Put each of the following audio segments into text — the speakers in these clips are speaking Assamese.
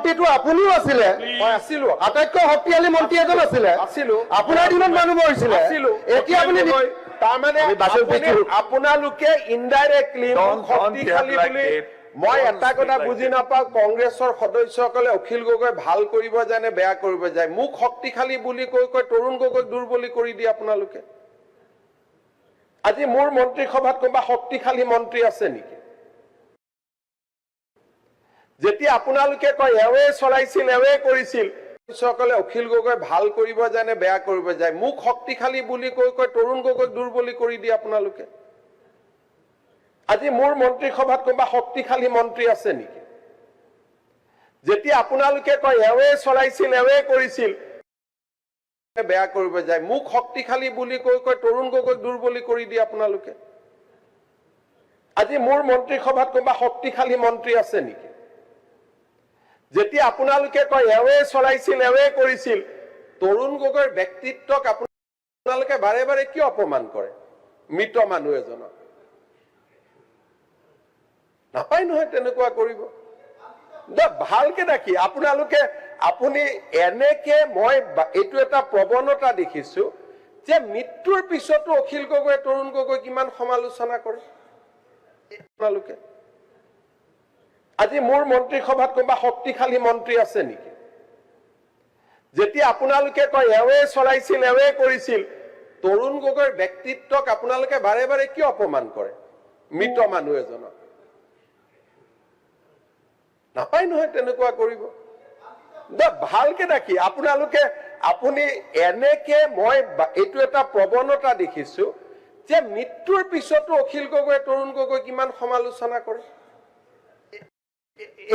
মন্ত্ৰীটো আপুনিও আছিলে মই আছিলো আটাইতকৈ শক্তিশালী মন্ত্ৰী এজন আছিলে আছিলো আপোনাৰ দিনত মানুহ মৰিছিলে আছিলো এতিয়া আপুনি তাৰমানে আপোনালোকে ইনডাইৰেক্টলি শক্তিশালী বুলি মই এটা কথা বুজি নাপাওঁ কংগ্ৰেছৰ সদস্যসকলে অখিল গগৈ ভাল কৰিব জানে বেয়া কৰিব যায় মোক শক্তিশালী বুলি কৈ তৰুণ গগৈক দুৰ্বলী কৰি দিয়ে আপোনালোকে আজি মোৰ মন্ত্ৰীসভাত কোনোবা শক্তিশালী মন্ত্ৰী আছে নেকি যেতিয়া আপোনালোকে কয় এৱে চলাইছিল এৱে কৰিছিল সকলে অখিল গগৈ ভাল কৰিব জানে বেয়া কৰিব যায় মোক শক্তিশালী বুলি কৈ তৰুণ গগৈক দুৰ্বলী কৰি দিয়ে আপোনালোকে আজি মোৰ মন্ত্ৰীসভাত কোনোবা শক্তিশালী মন্ত্ৰী আছে নেকি যেতিয়া আপোনালোকে কয় এৱে চলাইছিল এৱে কৰিছিল বেয়া কৰিব যায় মোক শক্তিশালী বুলি কৈ তৰুণ গগৈক দুৰ্বলী কৰি দিয়ে আপোনালোকে আজি মোৰ মন্ত্ৰীসভাত কোনোবা শক্তিশালী মন্ত্ৰী আছে নেকি যেতিয়া আপোনালোকে কয় এৱে চলাইছিল এৱে কৰিছিল তৰুণ গগৈৰ ব্যক্তিত্বক আপোনালোকে বাৰে বাৰে কিয় অপমান কৰে মৃত মানুহ এজনক নাপায় নহয় তেনেকুৱা কৰিব ভালকে দেখি আপোনালোকে আপুনি এনেকে মই এইটো এটা প্ৰৱণতা দেখিছো যে মৃত্যুৰ পিছতো অখিল গগৈ তৰুণ গগৈ কিমান সমালোচনা কৰে আপোনালোকে আজি মোৰ মন্ত্ৰীসভাত কোনোবা শক্তিশালী মন্ত্ৰী আছে নেকি যেতিয়া আপোনালোকে কয় এৱে চলাইছিল এৱে কৰিছিল তৰুণ গগৈৰ ব্যক্তিত্বক আপোনালোকে বাৰে বাৰে কিয় অপমান কৰে মৃত মানুহ এজনক নাপায় নহয় তেনেকুৱা কৰিব ভালকে দেখি আপোনালোকে আপুনি এনেকে মই এইটো এটা প্ৰৱণতা দেখিছো যে মৃত্যুৰ পিছতো অখিল গগৈ তৰুণ গগৈ কিমান সমালোচনা কৰে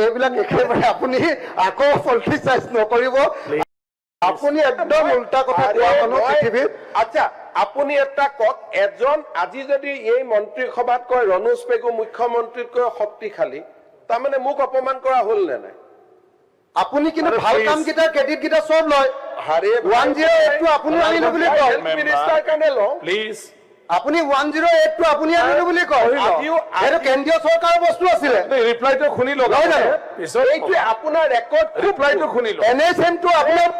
এইবিলাক একেবাৰে আপুনি আকৌ পলিটিচাইজ নকৰিব আপুনি একদম উল্টা কথা কোৱা মানুহ পৃথিৱীত আচ্ছা আপুনি এটা কক এজন আজি যদি এই মন্ত্ৰীসভাত কয় ৰণোজ পেগু মুখ্যমন্ত্ৰীতকৈ শক্তিশালী তাৰমানে মোক অপমান কৰা হল নে নাই আপুনি কিন্তু ভাল কাম কেইটা ক্ৰেডিট কেইটা সব লয় হাৰে 108 টো আপুনি আনিলো বুলি কয় মিনিষ্টাৰ কাৰণে লওঁ প্লিজ আপুনি 108 টো আপুনি আনিলো বুলি কয় এইটো কেন্দ্ৰীয় চৰকাৰৰ বস্তু আছিলে ৰিপ্লাইটো শুনি লওক এইটো আপোনাৰ ৰেকৰ্ড ৰিপ্লাইটো শুনি লওক এনএছএনটো আপোনাৰ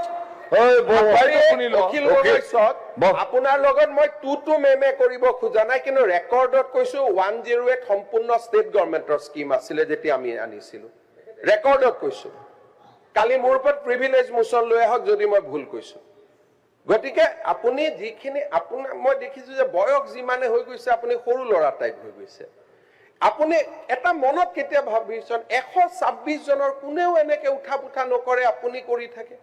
আপোনাৰ লগত মই টু মেমে কৰিব খোজা নাই কিন্তু ৰেকৰ্ডত কৈছো 108 সম্পূৰ্ণ ষ্টেট গভৰ্ণমেণ্টৰ স্কিম আছিলে যেতিয়া আমি আনিছিলো ৰেকৰ্ডত কৈছো কালি মোৰ ওপৰত প্ৰিভিলেজ মোচন লৈ আহক যদি মই ভুল কৈছো গতিকে আপুনি যিখিনি আপোনাৰ মই দেখিছো যে বয়স যিমানে হৈ গৈছে আপুনি সৰু ল'ৰা টাইপ হৈ গৈছে আপুনি এটা মনত কেতিয়া ভাবিছন 126 জনৰ কোনেও এনেকে উঠা পুঠা নকৰে আপুনি কৰি থাকে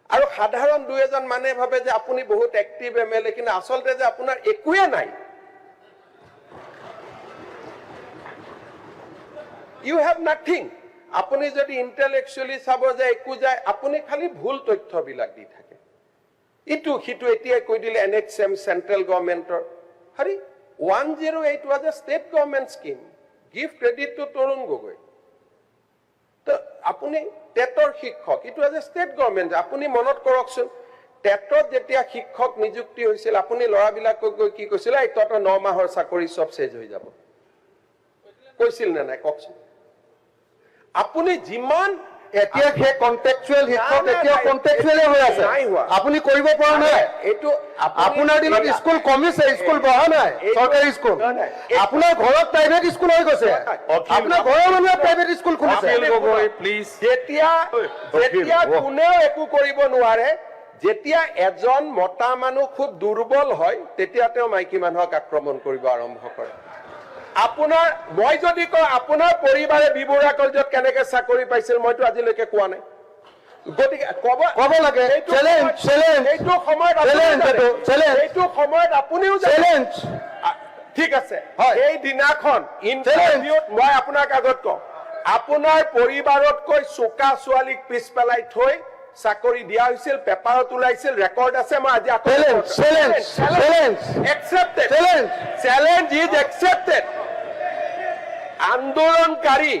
আৰু সাধাৰণ দুই এজন মানে ভাবে যে আপুনি বহুত এক্টিভ এমএলএ কিন্তু আসলতে যে আপোনাৰ একোৱে নাই ইউ হ্যাভ নাথিং আপুনি যদি ইন্টেলেকচুয়ালি চাব যে একো যায় আপুনি খালি ভুল তথ্যবিলাক দি থাকে ইটো হিটো এতিয়া কৈ দিলে এনএক্সএম সেন্ট্রাল গভৰ্নমেন্টৰ হৰি 108 was a state government scheme give credit to Tarun Gogoi তো আপুনি টেটৰ শিক্ষক ইটো was a state government আপুনি মনত কৰকচোন টেটত যেতিয়া শিক্ষক নিযুক্তি হৈছিল আপুনি লৰাবিলাকক গৈ কি কৈছিল এই তত 9 মাহৰ চাকৰি সব শেষ হৈ যাব কৈছিল না নাই ককচোন আপুনি যিমান এতিয়া হে কন্টেক্সুৱেল শিক্ষক এতিয়া কন্টেক্সুৱেলে হৈ আছে আপুনি কৰিব পৰা নাই এটো আপোনাৰ দিনত স্কুল কমিছে স্কুল বহা নাই চৰকাৰী স্কুল আপোনাৰ ঘৰত প্ৰাইভেট স্কুল হৈ গৈছে আপোনাৰ ঘৰৰ মানুহে প্ৰাইভেট স্কুল খুলিছে প্লিজ যেতিয়া কোনেও একো কৰিব নোৱাৰে যেতিয়া এজন মতা মানুহ খুব দুৰ্বল হয় তেতিয়া তেওঁ মাইকী মানুহক আক্ৰমণ কৰিব আৰম্ভ কৰে আপোনাৰ মই যদি কওঁ আপোনাৰ পৰিবাৰে বিবৰা কলেজত কেনেকৈ চাকৰি পাইছিল মইতো আজিলৈকে কোৱা নাই গতিকে কব লাগে চ্যালেঞ্জ চ্যালেঞ্জ এইটো সময়ত চ্যালেঞ্জ এইটো সময়ত আপুনিও চ্যালেঞ্জ ঠিক আছে এই দিনাখন ইন্টাৰভিউত মই আপোনাক আগত কওঁ আপোনাৰ পৰিবাৰতকৈ চোকা ছোৱালীক পিছ পেলাই থৈ চাকৰি দিয়া হৈছিল পেপাৰত ওলাইছিল ৰেকৰ্ড আছে মই আজি চ্যালেঞ্জ ইজ একসেপ্টেড আন্দোলনকাৰী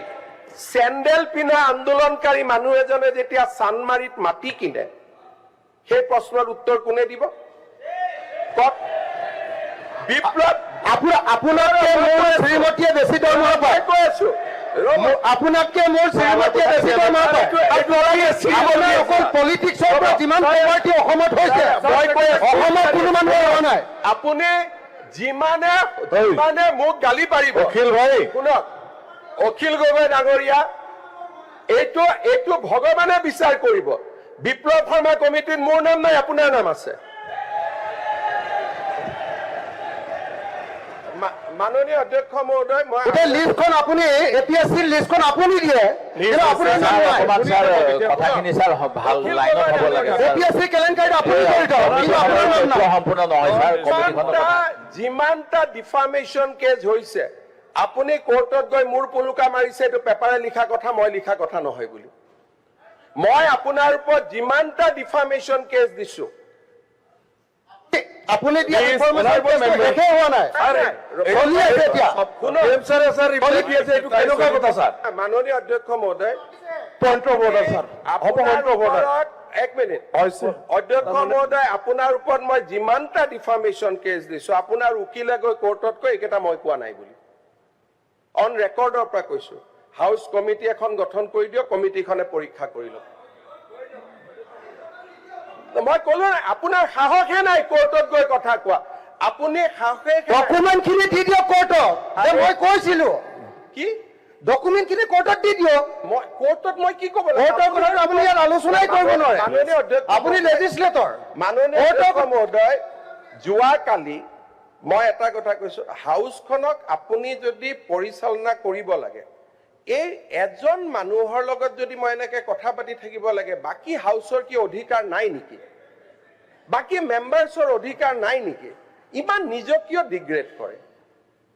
চেণ্ডেল পিন্ধা আন্দোলনকাৰী মানুহ এজনে যেতিয়া চানমাৰিত মাটি কিনে সেই প্ৰশ্নৰ উত্তৰ কোনে দিব কওক বিপ্লৱ আপোনাৰ শ্ৰীমতীয়ে বেছি দৰমহা পায় কৈ আছো আপোনাতকে মোৰ শ্ৰীমতীয়ে বেছি দৰমহা পায়। আপোনাৰ অকল পলিটিক্সৰ পৰা যিমান প্ৰপাৰ্টি অসমত হৈছে অসমত কোনো মানুহে হোৱা নাই। আপুনি যিমানে মোক গালি পাৰিব, অখিল ভাই শুনক, অখিল গগৈ ডাঙৰীয়া, এইটো ভগৱানে বিচাৰ কৰিব। বিপ্লৱ শৰ্মা কমিটিত মোৰ নাম নাই, আপোনাৰ নাম আছে। মাননীয় অধ্যক্ষ মহোদয়, মই গোটেই লিষ্টখন আপুনি APSCৰ লিষ্টখন আপুনি দিয়ে, কিন্তু আপোনাৰ নাম নাই। কথাখিনি স্যাৰ ভাল লাইনত হ'ব লাগে APSC কেলেংকাৰীত আপুনি জড়িত, কিন্তু আপোনাৰ নাম নাই। সম্পূৰ্ণ নহয় স্যাৰ কমিটিখনৰ যিমানটা ডিফামেশ্যন কেছ হৈছে, আপুনি কোৰ্টত গৈ মোৰ পলুকা মাৰিছে, এইটো পেপাৰে লিখা কথা, মই লিখা কথা নহয় বুলি। মই আপোনাৰ ওপৰত যিমানটা ডিফামেশ্যন কেছ দিছো, আপুনি দিয়া ইনফৰমেশ্যন শেষে হোৱা নাই, চলি আছে এতিয়া। মাননীয় অধ্যক্ষ মহোদয়, পইণ্ট অফ অৰ্ডাৰ ছাৰ আপোনাৰ ওপৰত এক মিনিট, অধ্যক্ষ মহোদয়, আপোনাৰ ওপৰত মই যিমানটা ডিফামেশ্যন কেছ দিছো, আপোনাৰ উকিলে গৈ কোৰ্টত কৈ এইকেইটা মই কোৱা নাই বুলি অন ৰেকৰ্ডৰ পৰা কৈছো। হাউচ কমিটি এখন গঠন কৰি দিয়ক, কমিটিখনে পৰীক্ষা কৰি লওক। মই কলো নাই, আপোনাৰ সাহসে নাই কোৰ্টত গৈ কথা কোৱা। আপুনি সাহসে ডকুমেণ্ট খিনি দি দিয়ক কোৰ্টত, মই কৈছিলো কি ডকুমেণ্ট খিনি কোৰ্টত দি দিয়ক। মই কোৰ্টত মই কি ক'ব কোৰ্টৰ কথাটো আপুনি ইয়াত আলোচনাই কৰিব নোৱাৰে, মাননীয় অধ্যক্ষ, আপুনি লেজিছলেটৰ। মাননীয় অধ্যক্ষ মহোদয়, যোৱাকালি মই এটা কথা কৈছো, হাউচখনক আপুনি যদি পৰিচালনা কৰিব লাগে, এই এজন মানুহৰ লগত যদি মই এনেকে কথা পাতি থাকিব লাগে, বাকী হাউচৰ কি অধিকাৰ নাই নেকি? বাকী মেম্বাৰ্ছৰ অধিকাৰ নাই নেকি? ইমান নিজক কিয় ডিগ্ৰেড কৰে?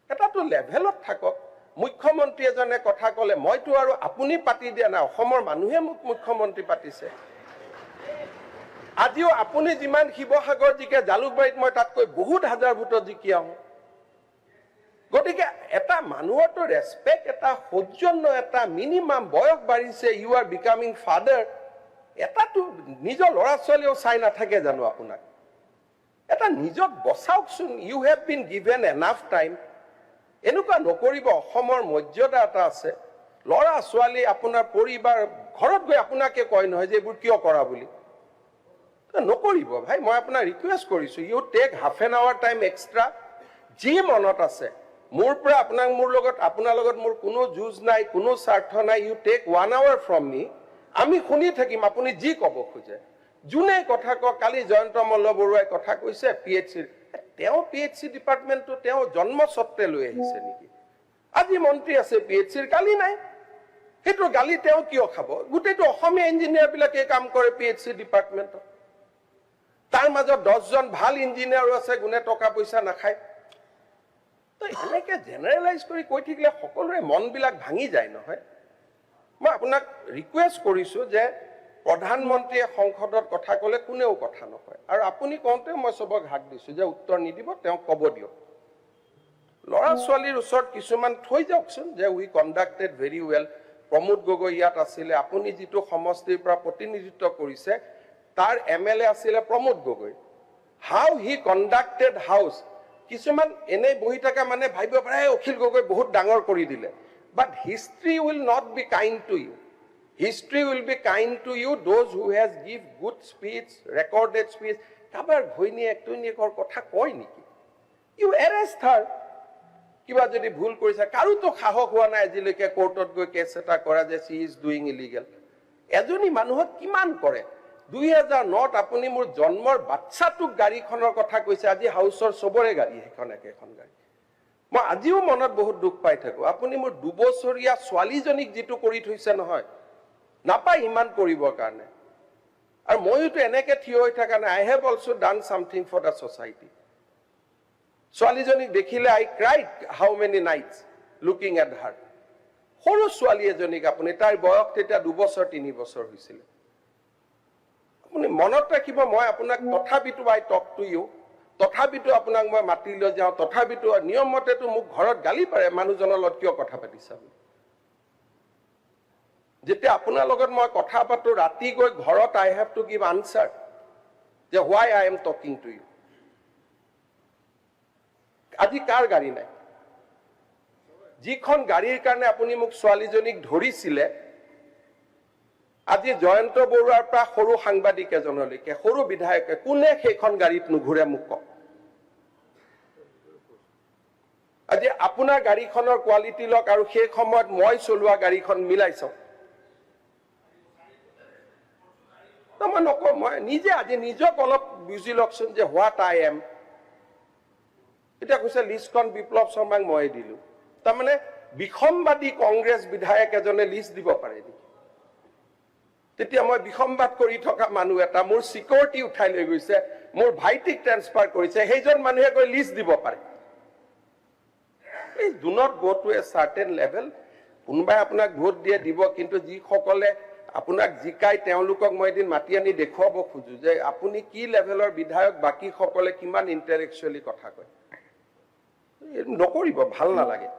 এটাতো লেভেলত থাকক। মুখ্যমন্ত্ৰী এজনে কথা ক'লে, মইতো আৰু আপুনি পাতি দিয়া নাই, অসমৰ মানুহে মোক মুখ্যমন্ত্ৰী পাতিছে। আজিও আপুনি যিমান শিৱসাগৰ জিকে, জালুকবাৰীত মই তাতকৈ বহুত হাজাৰ ভোটত জিকি আহোঁ। গতিকে এটা মানুহৰতো ৰেচপেক্ট, এটা সৌজন্য, এটা মিনিমাম বয়স বাঢ়িছে, ইউ আৰ বিকামিং ফাদাৰ, এটাতো নিজৰ ল'ৰা ছোৱালীও চাই নাথাকে জানো আপোনাক? এটা নিজক বচাওকচোন। You have been given enough time. এনেকুৱা নকৰিব। অসমৰ মৰ্যাদা এটা আছে, ল'ৰা ছোৱালী, আপোনাৰ পৰিবাৰ, ঘৰত গৈ আপোনাকে কয় নহয় যে এইবোৰ কিয় কৰা বুলি। নকৰিব ভাই, মই আপোনাক ৰিকুৱেষ্ট কৰিছো, you take half an hour time extra. যি মনত আছে মোৰ পৰা, আপোনাৰ লগত মোৰ কোনো যুঁজ নাই, কোনো স্বাৰ্থ নাই। ইউ টেক 1 hour ফ্ৰম মি, আমি শুনি থাকিম আপুনি যি ক'ব খোজে। যোনে কথা কওক, কালি জয়ন্ত মল্ল বৰুৱাই কথা কৈছে PHCৰ, তেওঁ PHC ডিপাৰ্টমেণ্টটো তেওঁ জন্মস্বত্ৰে লৈ আহিছে নেকি? আজি মন্ত্ৰী আছে PHCৰ, কালি নাই। সেইটো গালি তেওঁ কিয় খাব? গোটেইটো অসমীয়া ইঞ্জিনিয়াৰ বিলাকে কাম কৰে PHC ডিপাৰ্টমেণ্টত। তাৰ মাজত 10জন ভাল ইঞ্জিনিয়াৰো আছে, গুণে টকা পইচা নাখায়। এনেকে জেনেৰেলাইজ কৰি কৈ থাকিলে সকলোৰে মনবিলাক ভাঙি যায় নহয়। মই আপোনাক ৰিকুৱেষ্ট কৰিছো যে প্ৰধানমন্ত্ৰীয়ে সংসদত কথা ক'লে কোনেও কথা নকয়, আৰু আপুনি কওঁতে মই চবক হাক দিছো যে উত্তৰ নিদিব, তেওঁক ক'ব দিয়ক। ল'ৰা ছোৱালীৰ ওচৰত কিছুমান থৈ যাওকচোন যে we conducted very well. Pramod Gogoi ইয়াত আছিলে, আপুনি যিটো সমষ্টিৰ পৰা প্ৰতিনিধিত্ব কৰিছে তাৰ MLA আছিলে Pramod Gogoi. How he conducted house, কিছুমান এনেই বহি থকা মানে ভাবিব পাৰে অখিল গগৈ বহুত ডাঙৰ কৰি দিলে। But history will not be kind to you. History will be kind to you those who has give good speech, recorded speech. কাৰোবাৰ ঘৈণীয়েক টৈণীয়েকৰ কথা কয় নেকি? You arrest her. কিবা যদি ভুল কৰিছে, কাৰোতো সাহস হোৱা নাই আজিলৈকে কোৰ্টত গৈ কেছ এটা কৰা যে চি ইজ ডুইং ইলিগেল। এজনী মানুহক কিমান কৰে? 2009ত আপুনি মোৰ জন্মৰ বাচ্চাটোক গাড়ীখনৰ কথা কৈছে, আজি হাউচৰ চবৰে গাড়ী, সেইখন একেখন গাড়ী। মই আজিও মনত বহুত দুখ পাই থাকো। আপুনি মোৰ 2 বছৰীয়া ছোৱালীজনীক যিটো কৰি থৈছে নহয়, নাপায় ইমান কৰিবৰ কাৰণে। আৰু ময়োতো এনেকে থিয় হৈ থকা নাই। I have also done something for the society. ছোৱালীজনীক দেখিলে I cried how many nights looking at her. সৰু ছোৱালী এজনীক আপুনি, তাইৰ বয়স তেতিয়া 2 বছৰ 3 বছৰ হৈছিলে। আপুনি মনত ৰাখিব, মই আপোনাক তথাপিতো আই টক টু ইউ, তথাপিতো আপোনাক মই মাতি লৈ যাওঁ, তথাপিতো নিয়ম মতেতো মোক ঘৰত গালি পাৰে, মানুহজনৰ লগত কিয় কথা পাতিছা বুলি। যেতিয়া আপোনাৰ লগত মই কথা পাতো ৰাতি গৈ ঘৰত, I have to give answer যে why I am talking to you. আজি কাৰ গাড়ী নাই? যিখন গাড়ীৰ কাৰণে আপুনি মোক ছোৱালীজনীক ধৰিছিলে, আজি জয়ন্ত বৰুৱাৰ পৰা সৰু সাংবাদিক এজনলৈকে, সৰু বিধায়কে কোনে সেইখন গাড়ীত নুঘূৰে মোক কওক। আজি আপোনাৰ গাড়ীখনৰ কোৱালিটি লওক আৰু সেই সময়ত মই চলোৱা গাড়ীখন মিলাই চাওক। মই নকওঁ, মই নিজে আজি নিজক অলপ বুজি লওকচোন যে হোৱাট আই এম। এতিয়া কৈছে লিষ্টখন বিপ্লৱ শৰ্মাক মই দিলো। তাৰমানে বিসম্বাদী কংগ্ৰেছ বিধায়ক এজনে লিষ্ট দিব পাৰে নেকি? তেতিয়া মই বিসম্বাদ কৰি থকা মানুহ এটা, মোৰ চিকিউৰিটি উঠাই লৈ গৈছে, মোৰ ভাইটিক ট্ৰেন্সফাৰ কৰিছে, সেইজন মানুহে গৈ লিষ্ট দিব পাৰে। এই do not go to A certain level. কোনোবাই আপোনাক ভোট দিয়ে দিব, কিন্তু যিসকলে আপোনাক জিকাই তেওঁলোকক মই এদিন মাতি আনি দেখুৱাব খোজো যে আপুনি কি লেভেলৰ বিধায়ক, বাকী সকলে কিমান ইণ্টেলেকচুৱেলি কথা কয়। নকৰিব, ভাল নালাগে।